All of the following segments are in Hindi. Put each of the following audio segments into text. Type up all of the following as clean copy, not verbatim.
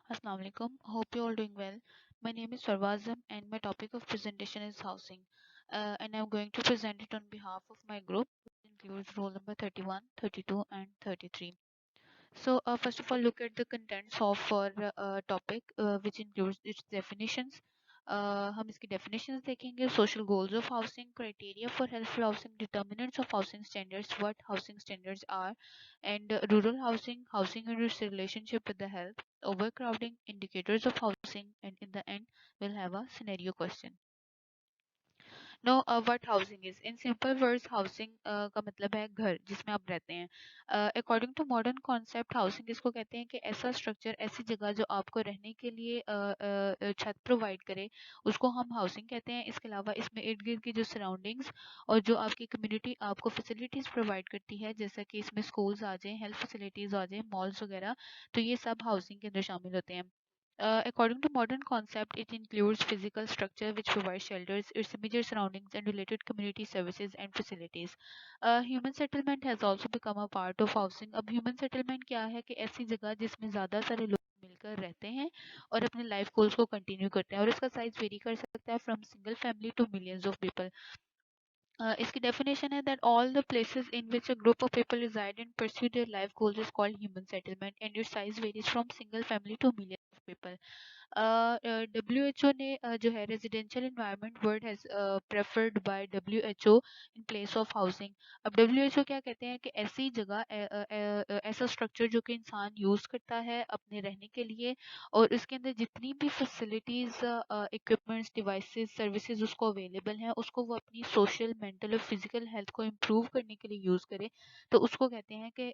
Assalamu alaikum. Hope you all doing well. My name is Sarwazam and my topic of presentation is housing. And I'm going to present it on behalf of my group, which includes roll number 31, 32, and 33. So, first of all, look at the contents of our topic, which includes its definitions. हम इसकी definitions देखेंगे, social goals of housing, criteria for helpful housing, determinants of housing standards, what housing standards are, and rural housing, housing and its relationship with the health, overcrowding, indicators of housing, and in the end, we'll have a scenario question. Know what housing is in simple words housing का मतलब है घर जिसमें आप रहते हैं according to modern concept housing इसको कहते हैं कि ऐसा स्ट्रक्चर ऐसी जगह जो आपको रहने के लिए छत प्रोवाइड करे उसको हम हाउसिंग कहते हैं। इसके अलावा इसमें इर्द गिर्द की जो सराउंडिंग्स और जो आपकी कम्युनिटी आपको फैसिलिटीज़ प्रोवाइड करती है जैसा कि इसमें स्कूल्स आ जाएं, हेल्थ फैसिलिटीज़ आ जाएं, मॉल्स वगैरह, तो ये सब हाउसिंग के अंदर शामिल होते हैं। According to modern concept, it includes physical structure which provides shelters, its immediate surroundings, and related community services and facilities. Human settlement has also become a part of housing. अब human settlement क्या है कि ऐसी जगह जिसमें ज़्यादा सारे लोग मिलकर रहते हैं और अपने लाइफ गोल्स को कंटिन्यू करते हैं और इसका साइज वेरी कर सकता है from single family to millions of people. इसकी definition है that all the places in which a group of people reside and pursue their life goals is called human settlement and its size varies from single family to millions of people. WHO ने जो है residential environment word has preferred bye WHO in place of housing. अब WHO क्या कहते हैं कि ऐसी जगह ऐसा स्ट्रक्चर जो कि इंसान यूज़ करता है अपने रहने के लिए और उसके अंदर जितनी भी फैसिलिटीज़ इक्विपमेंट्स डिवाइसेस सर्विसेज उसको अवेलेबल हैं उसको वो अपनी सोशल मेंटल और फिजिकल हेल्थ को इम्प्रूव करने के लिए यूज़ करे तो उसको कहते हैं कि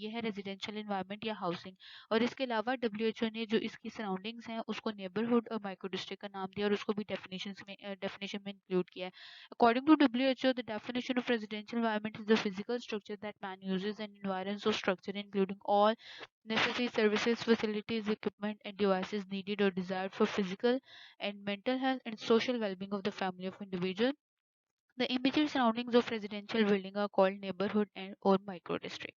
यह है रेजिडेंशियल इन्वायरमेंट या हाउसिंग। और इसके अलावा WHO ने जो इसकी सराउंडिंग्स हैं उसको नेबरहुड और माइक्रो डिस्ट्रिक्ट का नाम दिया और उसको भी डेफिनेशन में इंक्लूड किया है। According to WHO, the definition of residential environment is the physical structure that man uses and environments of structure including all necessary services, facilities, equipment, and devices needed or desired for physical and mental health and social well-being of the family of individual. The immediate surroundings of residential building are called neighborhood and or micro district.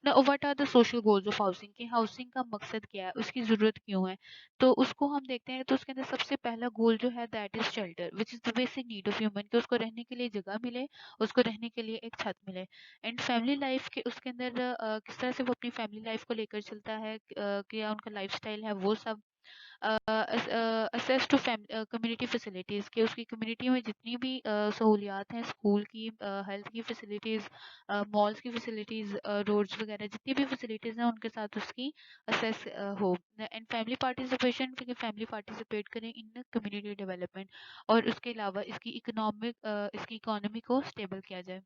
ना what are the social goals of housing कि हाउसिंग का मकसद क्या है, उसकी ज़रूरत क्यों है, तो उसको हम देखते हैं तो उसके अंदर सबसे पहला गोल जो है that is shelter which is the basic need of human कि उसको रहने के लिए जगह मिले, उसको रहने के लिए एक छत मिले। एंड फैमिली लाइफ के उसके अंदर किस तरह से वो अपनी फैमिली लाइफ को लेकर चलता है, क्या उनका लाइफ स्टाइल है वो सब। असेस टू कम्युनिटी फैसिलिटीज़ कि उसकी कम्युनिटी में जितनी भी सहूलियात हैं स्कूल की, हेल्थ की फैसिलिटीज़, मॉल्स की फैसिलिटीज़, रोड्स वगैरह जितनी भी फैसिलिटीज़ हैं उनके साथ उसकी असेस हो। एंड फैमिली पार्टिसिपेशन कि फैमिली पार्टिसिपेट करें इन कम्युनिटी डेवलपमेंट और उसके अलावा इसकी इकोनॉमी को स्टेबल किया जाए,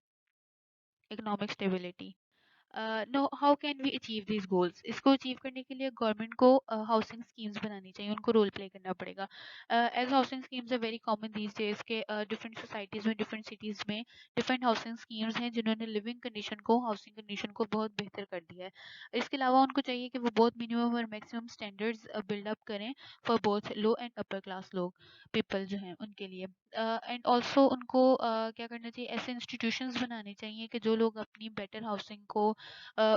economic stability. Know how can we achieve these goals, इसको अचीव करने के लिए गवर्नमेंट को हाउसिंग स्कीम्स बनानी चाहिए, उनको रोल प्ले करना पड़ेगा। As housing schemes are very common these days के डिफरेंट सोसाइटीज़ में डिफरेंट सिटीज़ में डिफरेंट हाउसिंग स्कीम्स हैं जिन्होंने लिविंग कंडीशन को हाउसिंग कंडीशन को बहुत बेहतर कर दिया है। इसके अलावा उनको चाहिए कि वो बहुत मिनिमम और मैक्सिमम स्टैंडर्ड्स बिल्डअप करें for both low and upper class लोग पीपल जो हैं उनके लिए। एंड ऑल्सो उनको क्या करना चाहिए, ऐसे इंस्टीट्यूशंस बनाने चाहिए कि जो लोग अपनी बेटर हाउसिंग को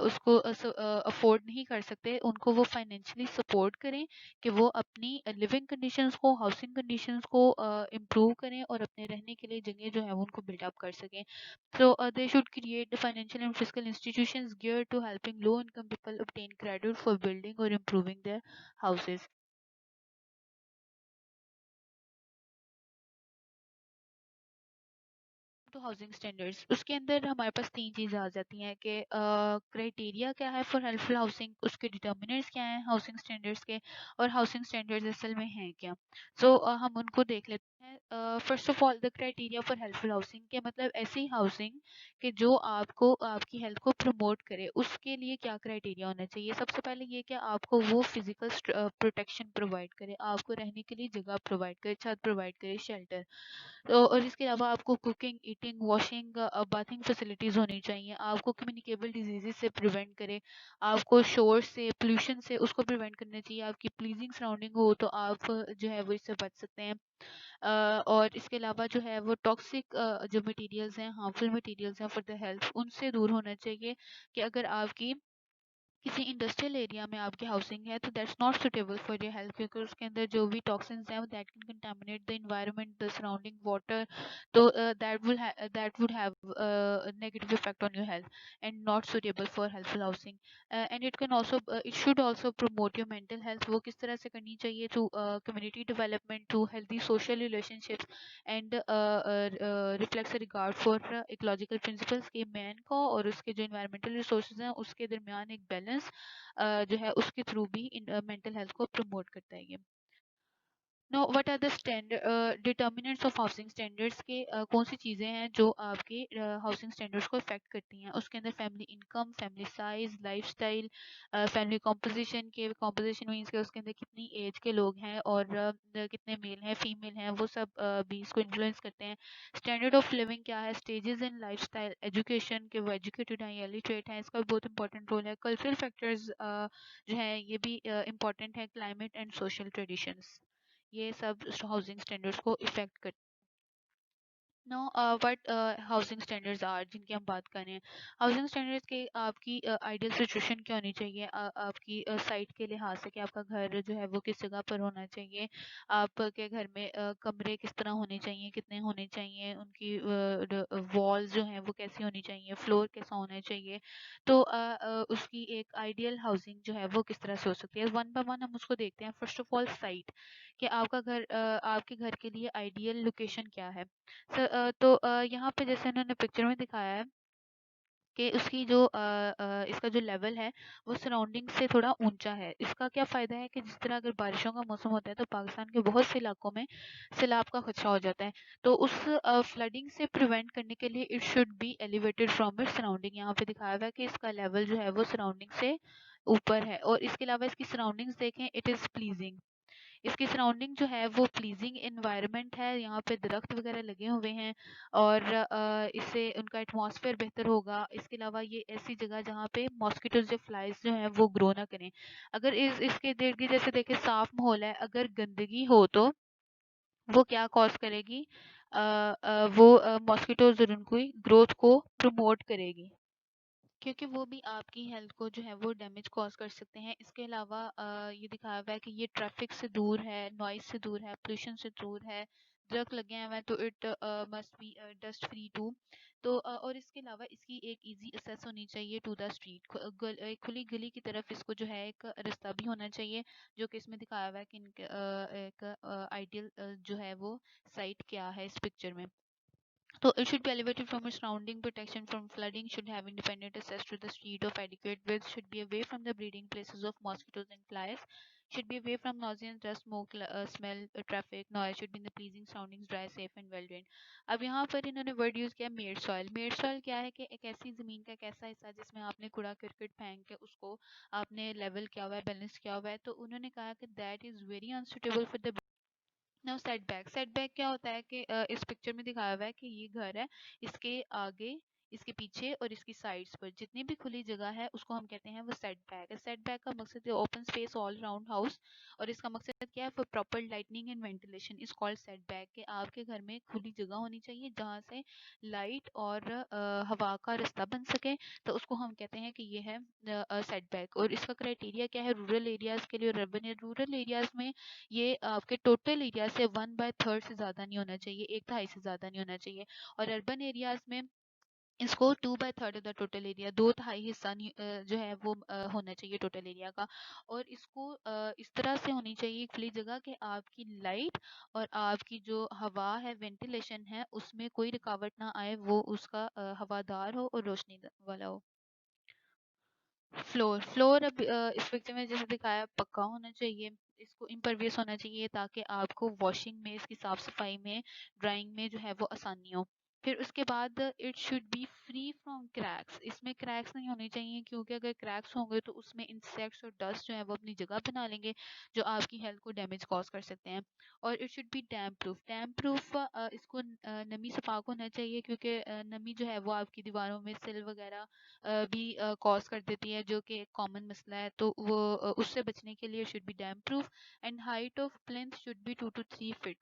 उसको अफोर्ड नहीं कर सकते उनको वो फाइनेंशियली सपोर्ट करें कि वो अपनी लिविंग कंडीशंस को हाउसिंग कंडीशंस को इम्प्रूव करें और अपने रहने के लिए जगह जो है वो उनको बिल्डअप कर सकें। So they should create financial and physical institutions gear to helping low income people obtain credit for building or improving their houses. तो हाउसिंग स्टैंडर्ड्स उसके अंदर हमारे पास तीन चीज़ें आ जाती हैं कि क्राइटेरिया क्या है फॉर हेल्पफुल हाउसिंग, उसके डिटर्मिनेंट्स क्या हैं हाउसिंग स्टैंडर्ड्स के, और हाउसिंग स्टैंडर्ड्स असल में हैं क्या। सो हम उनको देख लेते हैं। First of all the criteria for helpful housing के मतलब ऐसी हाउसिंग कि जो आपको आपकी हेल्थ को प्रमोट करे, उसके लिए क्या क्राइटेरिया होना चाहिए। सबसे पहले ये कि आपको वो फिजिकल प्रोटेक्शन प्रोवाइड करे, आपको रहने के लिए जगह प्रोवाइड करे, छत प्रोवाइड करे, शेल्टर। तो और इसके अलावा आपको cooking, eating, washing, bathing facilities होनी चाहिए, आपको कम्युनिकेबल डिजीज़ से प्रिवेंट करे, आपको शोर से, पोल्यूशन से उसको प्रिवेंट करना चाहिए, आपकी प्लीजिंग सराउंडिंग हो तो आप जो है वो इससे बच सकते हैं। और इसके अलावा जो है वो टॉक्सिक जो मटेरियल्स हैं, हार्मफुल मटेरियल्स हैं फॉर द हेल्थ, उनसे दूर होना चाहिए कि अगर आपकी किसी इंडस्ट्रियल एरिया में आपकी हाउसिंग है तो that's not suitable for your health, क्योंकि उसके अंदर जो भी टॉक्सिन्स हैं that can contaminate the environment, the surrounding water. तो that would have negative effect on your health and not suitable for healthful housing. And it can also, it should also promote your mental health. वो किस तरह से करनी चाहिए? To community development, to healthy social relationships and reflex regard for ecological principles के मैन को और उसके जो इन्वायरमेंटल रिसोर्सेज हैं उसके दरमियान एक बैलेंस जो है उसके थ्रू भी मेंटल हेल्थ को प्रमोट करता है ये। Know what are the standard determinants of housing standards के कौन सी चीज़ें हैं जो आपके हाउसिंग स्टैंडर्ड्स को इफेक्ट करती हैं? उसके अंदर family income, family size, lifestyle, family composition के कॉम्पोजिशन मीन्स के उसके अंदर कितनी एज के लोग हैं और कितने मेल हैं फीमेल हैं, वो सब भी इसको इन्फ्लुएंस करते हैं। स्टैंडर्ड ऑफ लिविंग क्या है? स्टेजेस इन लाइफस्टाइल, एजुकेशन के वो एजुकेटेड हैं या इलिटरेट हैं, इसका भी बहुत इंपॉर्टेंट रोल है। कल्चरल फैक्टर्स जो है ये भी इंपॉर्टेंट है। क्लाइमेट एंड सोशल ट्रेडिशंस, ये सब हाउसिंग स्टैंडर्ड्स को इफेक्ट कर। Know what housing standards are जिनकी हम बात करें। हाउसिंग स्टैंडर्ड्स के आपकी आइडियल सिचुएशन क्या होनी चाहिए आपकी साइट के लिहाज से, कि आपका घर जो है वो किस जगह पर होना चाहिए, आपके घर में कमरे किस तरह होने चाहिए, कितने होने चाहिए, उनकी वॉल्स जो हैं वो कैसी होनी चाहिए, फ्लोर कैसा होना चाहिए। तो उसकी एक आइडियल हाउसिंग जो है वो किस तरह से हो सकती है। वन बाय वन हम उसको देखते हैं। फर्स्ट ऑफ ऑल साइट, कि आपका घर आपके घर के लिए आइडियल लोकेशन क्या है। तो यहाँ पे जैसे इन्होंने पिक्चर में दिखाया है कि उसकी जो इसका जो लेवल है वो सराउंडिंग से थोड़ा ऊंचा है। इसका क्या फ़ायदा है कि जिस तरह अगर बारिशों का मौसम होता है तो पाकिस्तान के बहुत से इलाकों में सैलाब का खदशा हो जाता है। तो उस फ्लडिंग से प्रिवेंट करने के लिए it should be elevated from its surrounding. यहाँ पे दिखाया हुआ है कि इसका लेवल जो है वो सराउंडिंग से ऊपर है। और इसके अलावा इसकी सराउंडिंग्स देखें, इट इज़ प्लीजिंग। इसकी सराउंडिंग जो है वो प्लीजिंग इन्वायरमेंट है, यहाँ पे दरख्त वगैरह लगे हुए हैं और इससे उनका एटमॉस्फेयर बेहतर होगा। इसके अलावा ये ऐसी जगह जहाँ पे मॉस्किटोज या फ्लाइज जो हैं वो ग्रो ना करें। अगर इसके इर्द गिर्द जैसे देखें साफ माहौल है, अगर गंदगी हो तो वो क्या कॉज करेगी? वो मॉस्किटोज और उनकी ग्रोथ को प्रमोट करेगी, क्योंकि वो भी आपकी हेल्थ को जो है वो डैमेज कॉज कर सकते हैं। इसके अलावा ये दिखाया हुआ है कि ये ट्रैफिक से दूर है, नॉइज से दूर है, पोल्यूशन से दूर है, दरख्त लगे हुए हैं तो it must be dust free too. तो और इसके अलावा इसकी एक इजी एक्सेस होनी चाहिए टू द स्ट्रीट। एक खुली गली की तरफ इसको जो है एक रास्ता भी होना चाहिए, जो कि इसमें दिखाया हुआ है कि एक आइडियल जो है वो साइट क्या है इस पिक्चर में। So it should be elevated from its surrounding. Protection from flooding should have independent access to the street of adequate width. Should be away from the breeding places of mosquitoes and flies. Should be away from nauseous dust, smoke, smell, traffic, noise. Should be in the pleasing surroundings, dry, safe and well drained. अब यहाँ पर इन्होंने वर्ड यूज़ किया मेड सॉइल। मेड सॉइल क्या है कि एक ऐसी ज़मीन का एक ऐसा हिस्सा जिसमें आपने कूड़ा करकट फेंक के उसको आपने लेवल किया हुआ है, बैलेंस किया हुआ है। तो उन्होंने कहा कि that is very unsuitable for the. Now setback, setback क्या होता है कि इस पिक्चर में दिखाया हुआ है कि ये घर है, इसके आगे, इसके पीछे और इसकी साइड्स पर जितनी भी खुली जगह है उसको हम कहते हैं वो सेटबैक है। सेटबैक का मकसद है open space all round house, और इसका मकसद क्या है? For proper lightning and ventilation is called setback. कि आपके घर में खुली जगह होनी चाहिए जहाँ से लाइट और हवा का रास्ता बन सके, तो उसको हम कहते हैं कि ये है सेटबैक। और इसका क्राइटेरिया क्या है? रूरल एरियाज के लिए और अर्बन रूरल एरियाज में ये आपके टोटल एरिया से 1/3 से ज़्यादा नहीं होना चाहिए, एक तिहाई से ज़्यादा नहीं होना चाहिए। और अर्बन एरियाज में इसको 2/3 ऑफ द टोटल एरिया, दो तिहाई हिस्सा जो है वो होना चाहिए टोटल एरिया का। और इसको इस तरह से होनी चाहिए खुली जगह कि आपकी लाइट और आपकी जो हवा है, वेंटिलेशन है, उसमें कोई रुकावट ना आए, वो उसका हवादार हो और रोशनी वाला हो। फ्लोर, फ्लोर अब इस पिक्चर में जैसे दिखाया है, पक्का होना चाहिए, इसको इम्परवियस होना चाहिए ताकि आपको वॉशिंग में, इसकी साफ सफाई में, ड्राइंग में जो है वो आसानी हो। फिर उसके बाद it should be free from cracks. इसमें क्रैक्स नहीं होने चाहिए, क्योंकि अगर क्रैक्स होंगे तो उसमें इंसेक्ट्स और डस्ट जो है वो अपनी जगह बना लेंगे, जो आपकी हेल्थ को डैमेज कॉज कर सकते हैं। और it should be damp proof. Damp proof इसको नमी से पाक होना चाहिए, क्योंकि नमी जो है वो आपकी दीवारों में सिल वगैरह भी कॉज कर देती है, जो कि एक कॉमन मसला है। तो वो उससे बचने के लिए should be dam proof. And height of plinth should be 2 to 3 feet.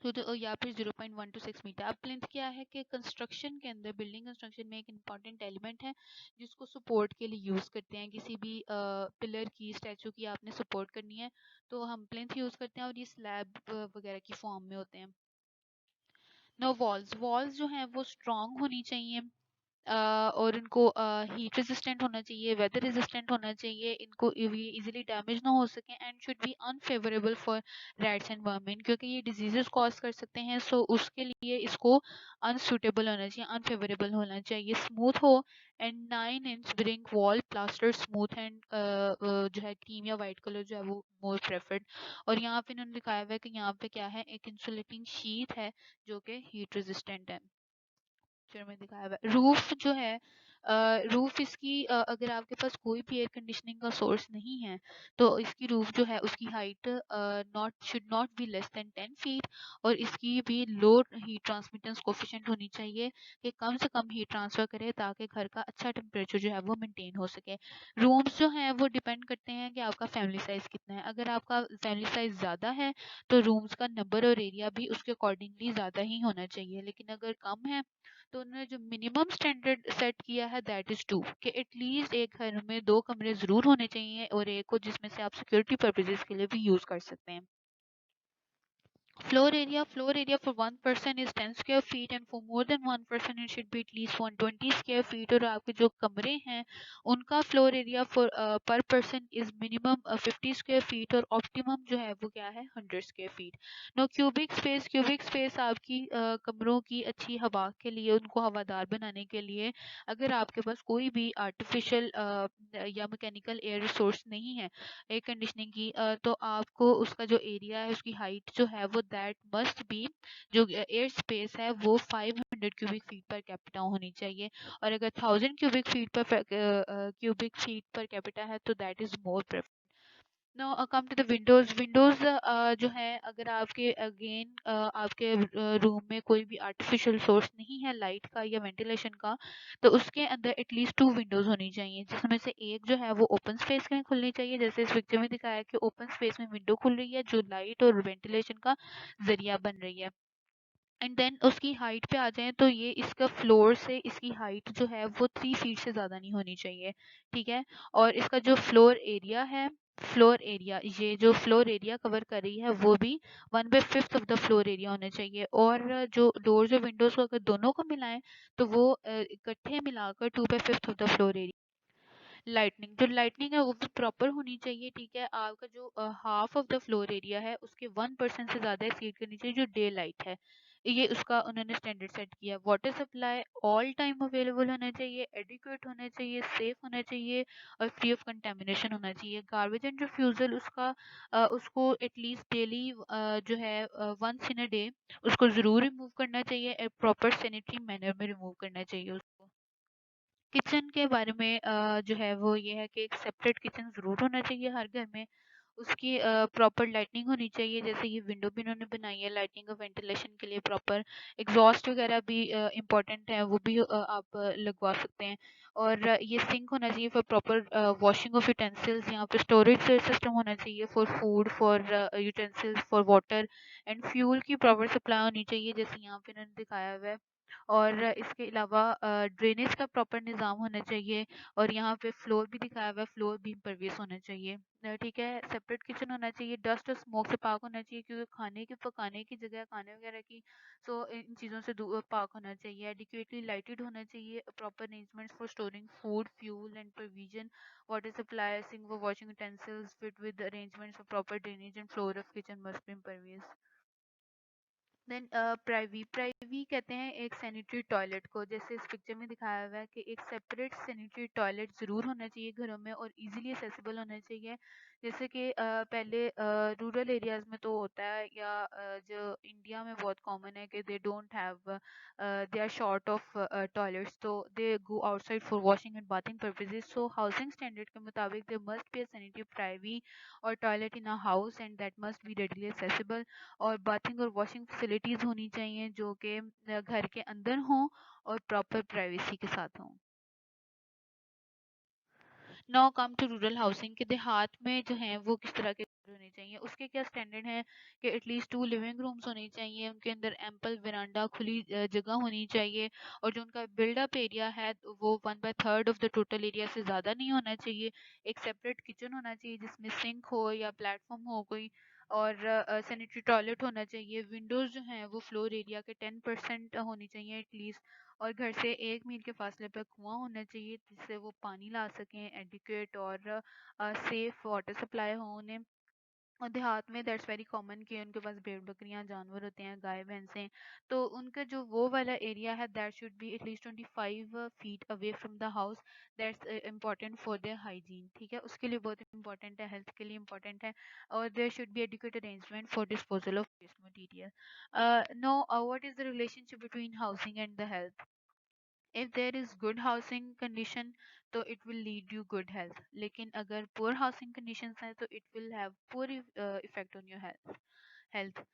तो या फिर 0.1 to 6 मीटर। अब प्लिंथ क्या है कि कंस्ट्रक्शन के अंदर, बिल्डिंग कंस्ट्रक्शन में एक इम्पॉर्टेंट एलिमेंट है जिसको सपोर्ट के लिए यूज़ करते हैं। किसी भी पिलर की, स्टैचू की आपने सपोर्ट करनी है तो हम प्लिंथ यूज़ करते हैं, और ये स्लैब वगैरह की फॉर्म में होते हैं। नो वॉल्स, वॉल्स जो हैं वो स्ट्रॉन्ग होनी चाहिए, और इनको हीट रेजिस्टेंट होना चाहिए, वेदर रेजिस्टेंट होना चाहिए, इनको ये इजीली डैमेज ना हो सके, and should be unfavourable for rats and vermin, क्योंकि ये डिजीजेस कॉज कर सकते हैं। सो उसके लिए इसको अनसुटेबल होना चाहिए, अनफेवरेबल होना चाहिए, स्मूथ हो। And 9 inch brick wall plaster smooth and जो है क्रीम या वाइट कलर जो है वो मोर प्रेफर्ड। और यहाँ पे इन्होंने दिखाया हुआ है कि यहाँ पे क्या है, एक इंसुलेटिंग शीट है जो कि हीट रेजिस्टेंट है। पिक्चर में दिखाया हुआ है। रूफ जो है, रूफ इसकी अगर आपके पास कोई भी एयर कंडीशनिंग का सोर्स नहीं है तो इसकी रूफ जो है उसकी height not should not be less than 10 feet, और इसकी भी लो हीट ट्रांसमिटेंस कोफिशिएंट होनी चाहिए कि कम से कम हीट ट्रांसफर करे ताकि घर का अच्छा टेम्परेचर जो है वो मेंटेन हो सके। रूम्स जो हैं वो डिपेंड करते हैं कि आपका फैमिली साइज कितना है। अगर आपका फैमिली साइज ज़्यादा है तो रूम्स का नंबर और एरिया भी उसके अकॉर्डिंगली ज़्यादा ही होना चाहिए, लेकिन अगर कम है तो उन्होंने जो मिनिमम स्टैंडर्ड सेट किया है दैट इज 2, कि एटलीस्ट एक घर में 2 कमरे जरूर होने चाहिए, और एक को जिसमें से आप सिक्योरिटी पर्पजेज के लिए भी यूज कर सकते हैं। Floor area for one person is 10 square feet, and for more than one person it should be at least 120 square feet। और आपके जो कमरे हैं उनका floor area for per person is minimum 50 square feet, और ऑप्टिमम जो है वो क्या है, 100 square feet. Know cubic space, cubic space आपकी कमरों की अच्छी हवा के लिए, उनको हवादार बनाने के लिए, अगर आपके पास कोई भी आर्टिफिशियल या मैकेनिकल एयर रिसोर्स नहीं है एयर कंडीशनिंग की, तो आपको उसका जो एरिया है, उसकी हाइट जो है वो दैट मस्ट बी, जो एयर स्पेस है वो 500 क्यूबिक फीट पर कैपिटा होनी चाहिए। और अगर 1000 क्यूबिक फीट पर कैपिटा है तो that is more prefer. Now come to the windows. Windows जो है, अगर आपके अगेन आपके रूम में कोई भी आर्टिफिशियल सोर्स नहीं है लाइट का या वेंटिलेशन का, तो उसके अंदर एटलीस्ट 2 विंडोज होनी चाहिए, जिसमें से एक जो है वो ओपन स्पेस में खुलनी चाहिए, जैसे इस पिक्चर में दिखाया है कि ओपन स्पेस में विंडो खुल रही है जो लाइट और वेंटिलेशन का जरिया बन रही है। एंड देन उसकी हाइट पे आ जाएं तो ये इसका फ्लोर से इसकी हाइट जो है वो 3 फीट से ज़्यादा नहीं होनी चाहिए, ठीक है। और इसका जो फ्लोर एरिया है, फ्लोर एरिया, ये जो फ्लोर एरिया कवर कर रही है वो भी 1/5 ऑफ द फ्लोर एरिया होना चाहिए। और जो डोर्स और विंडोज को अगर दोनों को मिलाएं तो वो इकट्ठे मिलाकर 2/5 of the floor area. Lightning, जो लाइटनिंग है वो भी प्रॉपर होनी चाहिए, ठीक है। आपका जो half of the floor area है उसके 1% से ज़्यादा एक्सीड करनी चाहिए जो डे लाइट है, ये उसका उन्होंने स्टैंडर्ड सेट किया। Water supply all time available होना चाहिए, एडिक्वेट होना चाहिए, सेफ होना चाहिए, और फ्री ऑफ कंटेमिनेशन होना चाहिए। गार्बेज एंड रिफ्यूज़ल उसका उसको एटलीस्ट डेली जो है वंस इन अ डे उसको ज़रूर रिमूव करना चाहिए, प्रॉपर सैनिटरी मैनर में रिमूव करना चाहिए उसको। किचन के बारे में जो है वो ये है कि एक सेपरेट किचन ज़रूर होना चाहिए हर घर में। उसकी प्रॉपर लाइटनिंग होनी चाहिए, जैसे ये विंडो भी इन्होंने बनाई है लाइटनिंग और वेंटिलेशन के लिए प्रॉपर। एग्जॉस्ट वगैरह भी इम्पोर्टेंट है, वो भी आप लगवा सकते हैं। और ये सिंक होना चाहिए for proper washing of utensils. यहाँ पे स्टोरेज सिस्टम होना चाहिए for food, for utensils, for water and fuel की प्रॉपर सप्लाई होनी चाहिए, जैसे यहाँ पे इन्होंने दिखाया हुआ है। और इसके अलावा ड्रेनेज का प्रॉपर निज़ाम होना चाहिए, और यहाँ पे फ्लोर भी दिखाया हुआ है, फ्लोर भी इम्परवियस होना चाहिए, ठीक है। सेपरेट किचन होना चाहिए, डस्ट और स्मोक से पाक होना चाहिए, क्योंकि खाने की पकाने की जगह खाने वगैरह की, सो इन चीज़ों से पाक होना चाहिए। एडिक्वेटली लाइटेड होना चाहिए, proper arrangements for storing food, fuel and provision, water supply, sink for washing utensils fit with arrangements for proper drainage, and floor of kitchen must be impervious. Then privy, privy कहते हैं एक सैनिटरी टॉयलेट को, जैसे इस पिक्चर में दिखाया हुआ है कि एक सेपरेट सैनिटरी टॉयलेट ज़रूर होना चाहिए घरों में, और इजीली एक्सेसिबल होना चाहिए। जैसे कि पहले रूरल एरियाज़ में तो होता है, या जो इंडिया में बहुत कॉमन है कि they don't have, they are short of toilets, तो they go outside for washing and bathing purposes. So housing standard के मुताबिक they must be a sanitary privy और toilet in a house, and that must be readily accessible. और बाथिंग और वॉशिंग फैसिलिटीज़ होनी चाहिए जो कि घर के अंदर हों और प्रॉपर प्राइवेसी के साथ हों। Now come to rural housing के देहात में जो हैं वो किस तरह के घर होने चाहिए, उसके क्या स्टैंडर्ड है कि एटलीस्ट 2 लिविंग रूम्स होने चाहिए, उनके अंदर एम्पल वरांडा खुली जगह होनी चाहिए, और जो उनका बिल्डअप एरिया है तो वो 1/3 ऑफ द टोटल एरिया से ज़्यादा नहीं होना चाहिए। एक सेपरेट किचन होना चाहिए जिसमें सिंक हो या प्लेटफॉर्म हो कोई, और सैनिटरी टॉयलेट होना चाहिए। विंडोज़ जो हैं वो फ्लोर एरिया के 10% होनी चाहिए एटलीस्ट, और घर से 1 मील के फासले पर कुआँ होना चाहिए जिससे वो पानी ला सकें एडिक्वेट, और सेफ वाटर सप्लाई हो उन्हें। और देहात में दैट्स वेरी कॉमन कि उनके पास भेड़ बकरियां जानवर होते हैं, गाय भैंसें, तो उनका जो वो वाला एरिया है that should be at least 25 feet away from the house. That's important for their hygiene, ठीक है, उसके लिए बहुत इंपॉर्टेंट है, हेल्थ के लिए इंपॉर्टेंट है। और there should be adequate arrangement for disposal of waste material. Know, what is the relationship between housing and the health? If there is good housing condition तो it will lead you good health, लेकिन अगर poor housing conditions है तो it will have poor effect on your health।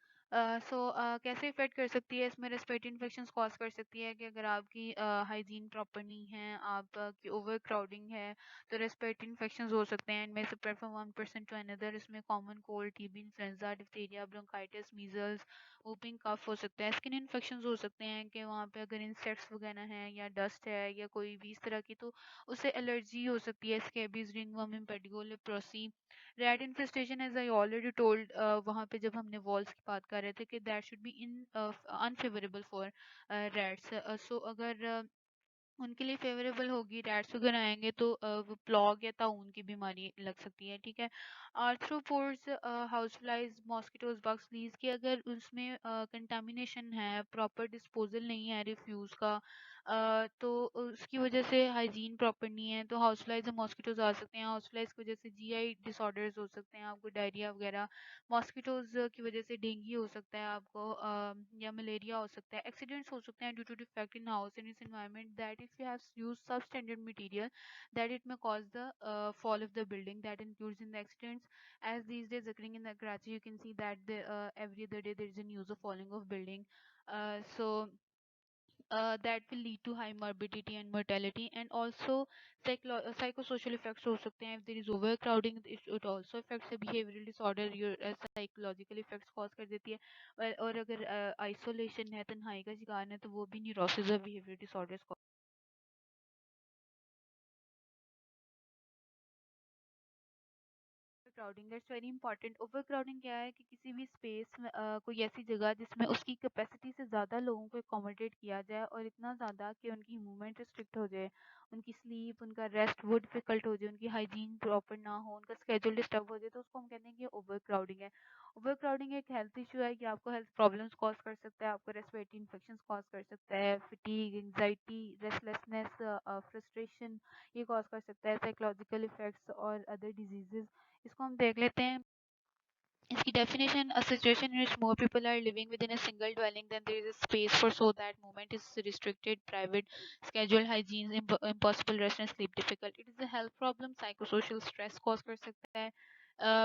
सो कैसे इफेक्ट कर सकती है इसमें, रेस्पिरेटरी इन्फेक्शंस कॉज कर सकती है कि अगर आपकी हाइजीन प्रॉपर नहीं है, आपकी ओवर क्राउडिंग है, तो रेस्पिरेटरी इन्फेक्शंस हो सकते हैं, इनमें से फ्रॉम 1% टू अनदर। इसमें common cold, TB, influenza, diphtheria, bronchitis, measles, whooping cough हो सकता है। स्किन इन्फेक्शंस हो सकते हैं कि वहाँ पे अगर इंसेक्ट्स वगैरह हैं या डस्ट है या कोई भी इस तरह की, तो उससे एलर्जी हो सकती है। Scabies, ringworm, impetigo, leprosy, rat infestation, as I already told, वहाँ पे जब हमने वॉल्स की बात कर रहे थे कि that should be in unfavourable for rats. So अगर उनके लिए फेवरेबल होगी, रैट्स वगैरह आएंगे तो वो प्लॉग या ताउन की बीमारी लग सकती है, ठीक है। Arthropods, house flies, mosquitoes, bugs, fleas की अगर उसमें कंटामिनेशन है, प्रॉपर डिस्पोजल नहीं है रिफ्यूज का, तो उसकी वजह से हाइजीन प्रॉपर नहीं है, तो हाउस फ्लाइज और मॉस्किटोज आ सकते हैं। हाउस फ्लाइज की वजह से जीआई डिसऑर्डर्स हो सकते हैं आपको, डायरिया वगैरह। मॉस्किटोज की वजह से डेंगू हो सकता है आपको, या मलेरिया हो सकता है। एक्सीडेंट्स हो सकते हैं due to defect in house in इस environment, that if you have used substandard material that it may cause the fall of the building, that includes in the accidents as these days occurring in the Karachi. You can see that every other day there is a news of falling of building. So that will lead to high morbidity and mortality, and also psychosocial effects हो सकते हैं। If there is overcrowding, it also affects the behavioral disorder, your psychological effects cause कर देती है। और अगर isolation है, तन्हाई का शिकार है, तो वो भी neurosis और behavioral disorders crowding, that's very important. Over crowding क्या है कि किसी भी स्पेस में कोई ऐसी जगह जिसमें उसकी कैपेसिटी से ज़्यादा लोगों को अकोमोडेट किया जाए, और इतना ज़्यादा कि उनकी मूवमेंट रिस्ट्रिक्ट हो जाए, उनकी स्लीप, उनका रेस्ट वो डिफिकल्ट हो जाए, उनकी हाइजीन प्रॉपर ना हो, उनका स्केड्यूल डिस्टर्ब हो जाए, तो उसको हम कहते हैं कि ओवर क्राउडिंग है। ओवर क्राउडिंग एक हेल्थ इशू है कि आपको हेल्थ प्रॉब्लम्स कॉज कर सकता है, आपको रेस्पिरेटरी इन्फेक्शंस कॉज कर सकता है, फटीग, एंजाइटी, रेस्टलेसनेस, फ्रस्ट्रेशन, ये कॉज कर सकता है, साइकोलॉजिकल इफेक्ट्स और अदर डिजीजेस। इसको हम देख लेते हैं। इसकी definition: a situation in which more people are living within a single dwelling than there is a space for, so that movement is restricted, private, schedule, hygiene, impossible rest and sleep difficult. It is a health problem, psychosocial stress cause कर सकता है,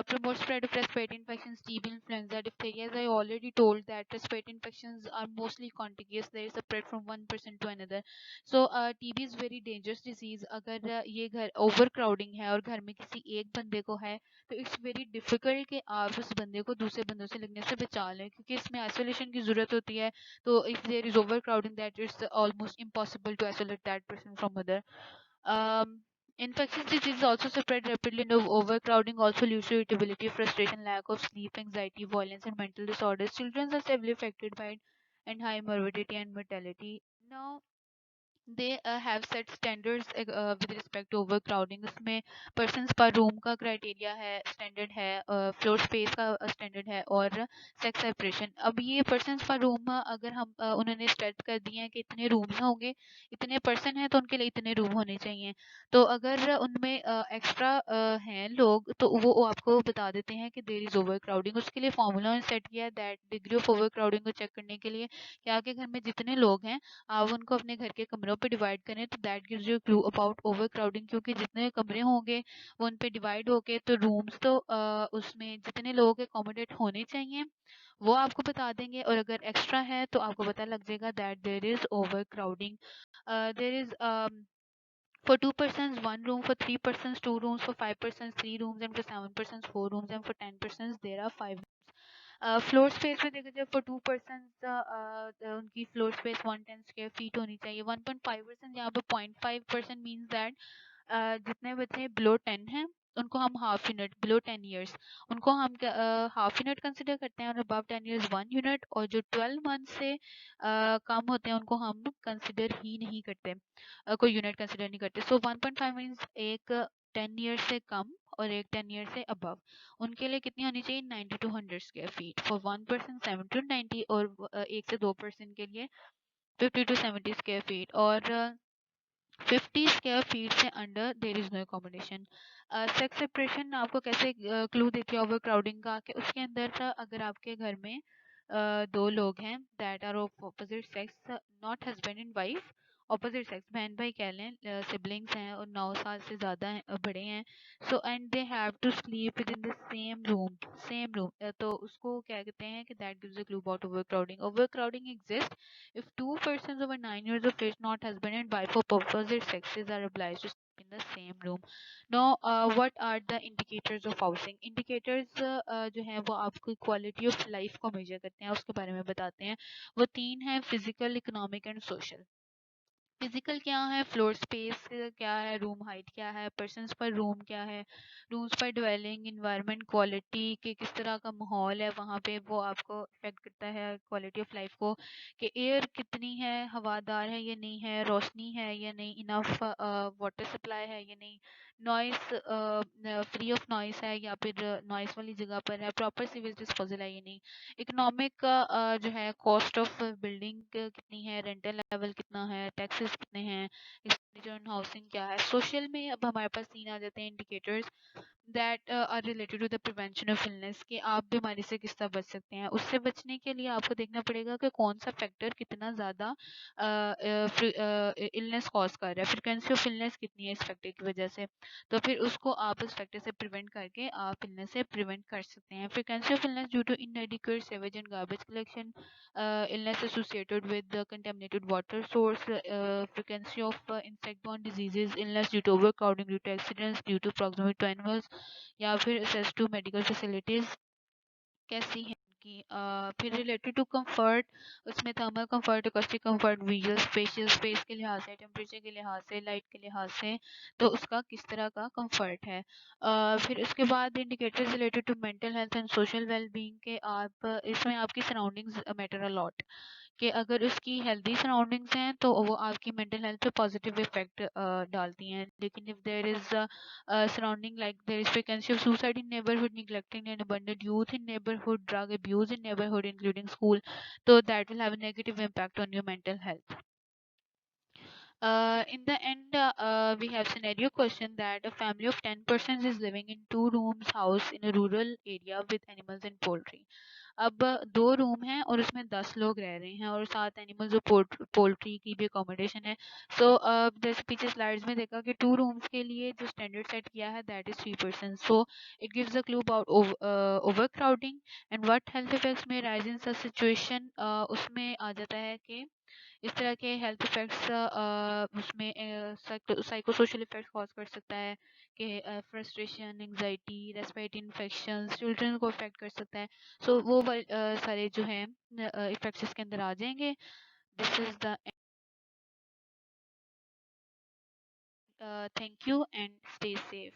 promote spread of respiratory infections, TB, influenza, diphtheria. As I already told that respiratory infections are mostly contagious, they spread from one person to another. So TB is very dangerous disease। अगर ये घर overcrowding है और घर में किसी एक बंदे को है, तो इट्स वेरी डिफिकल्ट कि आप उस बंदे को दूसरे बंदों से लगने से बचा लें, क्योंकि इसमें आइसोलेशन की ज़रूरत होती है। तो if there is overcrowding, that it's almost impossible to isolate that person from other. Infectious diseases also spread rapidly, and overcrowding also leads to irritability, frustration, lack of sleep, anxiety, violence, and mental disorders. Children are severely affected by it, and high morbidity and mortality. Now, they have set standards with respect to overcrowding। उसमें persons per room का criteria है, standard है, floor space का standard है, और sex separation। अब ये persons per room अगर हम उन्होंने set कर दिए हैं कि इतने rooms होंगे, इतने person हैं तो उनके लिए इतने room होने चाहिए। तो अगर उनमें extra हैं लोग, तो वो आपको बता देते हैं कि there is overcrowding। उसके लिए formula सेट किया है, that degree of overcrowding को check करने के लिए कि आपके घर में जितने लोग हैं आप उनको अपने घर के कमरों पे डिवाइड करें, तो that gives you clue about over crowding. क्योंकि जितने कमरे होंगे वो उन पे डिवाइड होके, तो रूम्स तो उसमें जितने लोग अकोमोडेट होने चाहिए वो आपको बता देंगे, और अगर एक्स्ट्रा है तो आपको पता लग जाएगा that there is overcrowding. There is For 2 persons, 1 room. For 3 persons, 2 rooms. For 5 persons, 3 rooms. And for 7 persons, 4 rooms. And for 10 persons, there are 5 rooms. Floor space में देखा जाए फॉर 2 पर्सन उनकी फ्लोर स्पेस 110 स्क्वायर फीट होनी चाहिए. 1.5%, यहाँ पे 0.5% मीन्स दैट जितने बच्चे बिलो 10 हैं उनको हम हाफ यूनिट, बिलो 10 ईयर्स उनको हम हाफ यूनिट कंसिडर करते हैं, और अबव 10 ईयर्स 1 यूनिट, और जो 12 मंथ से कम होते हैं उनको हम कंसिडर ही नहीं करते, कोई यूनिट कंसिडर नहीं करते. सो 1.5 मीन्स एक 10 ईयर्स से कम और एक 10 ईयर से अबव, उनके लिए कितनी होनी चाहिए 90 to 100 square feet. For 1% 70 to 90, और 1 से 2% के लिए 50 टू 70 स्क्वायर फीट, और 50 स्क्वायर फीट से under there is no accommodation. Sex separation आपको कैसे क्लू देती है ओवर क्राउडिंग का, कि उसके अंदर था अगर आपके घर में दो लोग हैं that are of opposite sex, not husband and wife, opposite sex बहन भाई कह लें, सिबलिंग्स हैं और 9 साल से ज़्यादा बड़े हैं, so and they have to sleep within the same room, तो उसको क्या कहते हैं कि that gives a clue about overcrowding. Overcrowding exist if two persons over 9 years of age, not husband and wife of opposite sexes, are obliged to sleep in the same room. Now, what are the indicators of housing? Indicators जो हैं वो आपकी क्वालिटी ऑफ लाइफ को मेजर करते हैं, उसके बारे में बताते हैं. वो तीन हैं, physical, economic and social. Physical क्या है, फ्लोर स्पेस क्या है, रूम हाइट क्या है, पर्सनस पर रूम क्या है, रूम्स पर ड्वेलिंग इन्वायरमेंट क्वालिटी के किस तरह का माहौल है वहाँ पे, वो आपको इफेक्ट करता है क्वालिटी ऑफ लाइफ को, कि एयर कितनी है, हवादार है या नहीं है, रोशनी है या नहीं, इनफ वाटर सप्लाई है या नहीं, नॉइस फ्री ऑफ नॉइस है या फिर नॉइस वाली जगह पर है, प्रॉपर सीवेज डिस्पोजल है या नहीं, इकोनॉमिक का जो है कॉस्ट ऑफ बिल्डिंग कितनी है, रेंटल लेवल कितना है, टैक्सेस कितने हैं, एक्सपेंडिचर ऑन हाउसिंग क्या है. सोशल में अब हमारे पास तीन आ जाते हैं indicators that are related to the prevention of illness, कि आप बीमारी से किस तरह बच सकते हैं. उससे बचने के लिए आपको देखना पड़ेगा कि कौन सा फैक्टर कितना ज़्यादा इलनेस कॉज कर रहा है, फ्रिक्वेंसी ऑफ इलनेस कितनी है इस फैक्टर की वजह से, तो फिर उसको आप उस फैक्टर से प्रिवेंट करके आप इलनेस से प्रिवेंट कर सकते हैं. Frequency of illness due to inadequate sewage and garbage collection, illness associated with the contaminated water source, frequency of insect-borne diseases, illness due to overcrowding, due to accidents, due to proximity to animals, या फिर access to medical facilities कैसी है उनकी. फिर रिलेटेड टू कंफर्ट, उसमें thermal comfort, acoustic comfort, visual spatial space के लिहाज से, टेम्परेचर के लिहाज से, लाइट के लिहाज से, तो उसका किस तरह का कंफर्ट है. फिर उसके बाद indicators related to mental health and social well being के, आप इसमें आपकी सराउंडिंग्स मैटर अलॉट, कि अगर उसकी हेल्दी सराउंडिंग्स हैं तो वो आपकी मेंटल हेल्थ पे पॉजिटिव इफेक्ट डालती हैं, लेकिन if there is surrounding like there is frequency of suicide in neighborhood, neglecting and abandoned youth in neighborhood, drug abuse in neighborhood including school, so that will have a negative impact on your mental health. In the end, we have scenario question that a family of 10 persons is living in two rooms house in a rural area with animals and poultry. अब दो रूम हैं और उसमें 10 लोग रह रहे हैं और 7 एनिमल्स और पोल्ट्री की भी अकोमोडेशन है. सो जैसे पीछे स्लाइड्स में देखा कि 2 रूम्स के लिए जो स्टैंडर्ड सेट किया है that is 3 person. So it gives a clue about over crowding and what health effects में राइज इन सच सिचुएशन. उसमें आ जाता है कि इस तरह के हेल्थ इफेक्ट्स उसमें साइको सोशल इफेक्ट्स कॉज कर सकता है, कि frustration, anxiety, respiratory infections children को अफेक्ट कर सकता है. सो वो सारे जो हैं इफेक्ट्स इसके अंदर आ जाएंगे. This is the thank you and stay safe.